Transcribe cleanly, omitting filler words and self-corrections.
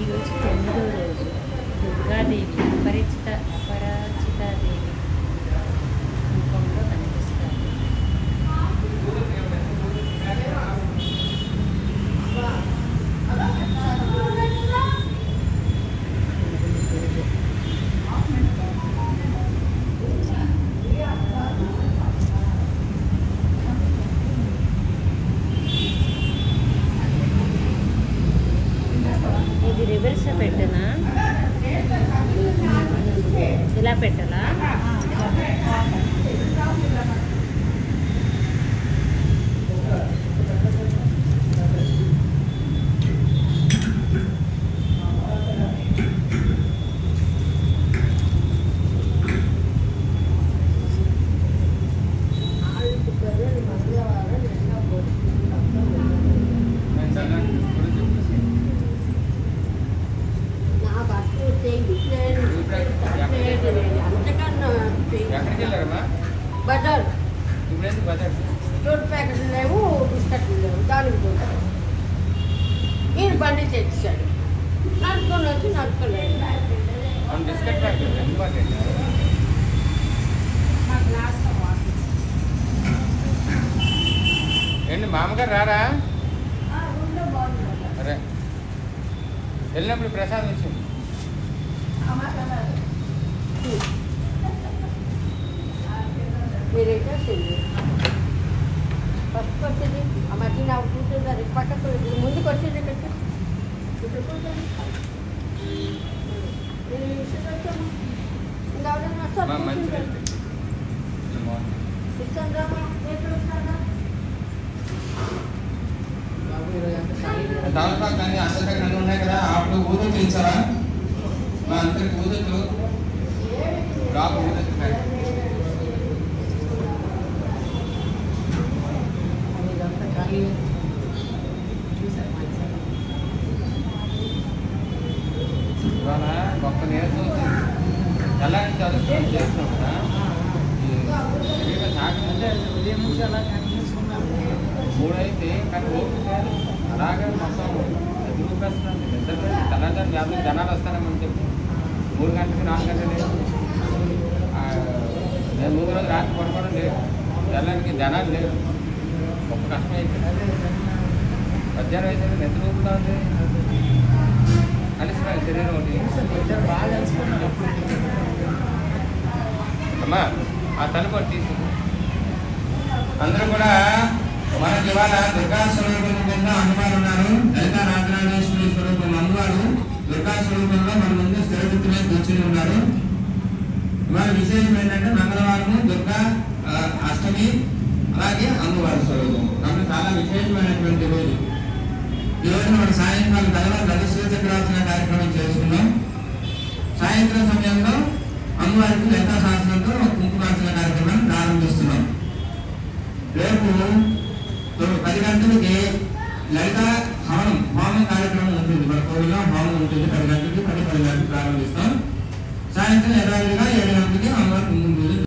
ఈరోజు 9వ రోజు దుర్గాదేవి అపరాజితాదేవి రూపంలో కనిపిస్తారు. ఇది రివర్స్ పెట్టనా, ఇలా పెట్టాలా? బజార్ ఫ్రూట్ ప్యాకెట్లు లేవు, బిస్కెట్లు లేవు, దానికి ఈయన బండి తెచ్చాడు. నడుచుకొని వచ్చి నడుచుకోలేదు. ఏంటి మామగారు రారా? అరే వెళ్ళినప్పుడు ప్రసాదం వచ్చింది. మీరైతే ఫస్ట్ వచ్చింది ఆ మధ్య నాకు కూర్చుంటారు పక్కకు ముందుకు వచ్చింది ఇక్కడ కూర్చొని ఇంకా దాంట్లో కానీ అసలు నన్ను ఉన్నాయి కదా, అప్పుడు ఊదొచ్చు ఇచ్చారా? మా అందరికి ఊదొచ్చు డ్రాప్ ఊదొచ్చు. ఇవాళ గొప్ప నీరసం వచ్చింది. ఎలా నుంచి అదృష్టం చేస్తున్నాం కదా, ఉదయం నుంచి అలా మూడైతే కానీ ఓపిక లేదు. అలాగే మొత్తం ఎదురుపేస్తున్నాను. నిద్ర తెల్లారి జనాలు వస్తానని చెప్పి 3 గంటలకి 4 గంటలు లేదు. నేను ముందు రోజు రాత్రి పడుకోవడం లేదు. తెల్లారికి జనాలు లేవు. గొప్ప కష్టం అయిపోయింది. మధ్యాహ్నం అయితే నిద్ర ఊపుతా ఉంది. అలిసిపోయింది శరీరం ఒకటి. అమ్మా ఆ తలుపు తీసి అందరూ కూడా మనకి ఇవాళ దుర్గా స్వరూపం కింద అమ్మవారు ఉన్నారు. లలితా రాజరాజేశ్వరి స్వరూపం అమ్మవారు దుర్గా స్వరూపంలో మన ముందు స్థిరబుద్ధిలో కూర్చుని ఉన్నారు. ఇవాళ విశేషం ఏంటంటే మంగళవారం దుర్గా అష్టమి, అలాగే అమ్మవారి స్వరూపం. కాబట్టి చాలా విశేషమైనటువంటి రోజు. ఈ రోజు మనం సాయంకాలం లలిత శ్రీచక్రాసన కార్యక్రమం చేసుకున్నాం. సాయంత్రం సమయంలో అమ్మవారికి లలితా శాసనంతో కుంకుమార్చన కార్యక్రమాన్ని ప్రారంభిస్తున్నాం. రేపు 10 గంటలకి లలిత హోమం కార్యక్రమం ఉంటుంది. మన కోవిలో హోమం ఉంటుంది. 10 గంటలకి 10 గంటలకు ప్రారంభిస్తాం. సాయంత్రం యథావిధిగా 7 గంటలకి అమ్మవారి కుంకుమ పూజ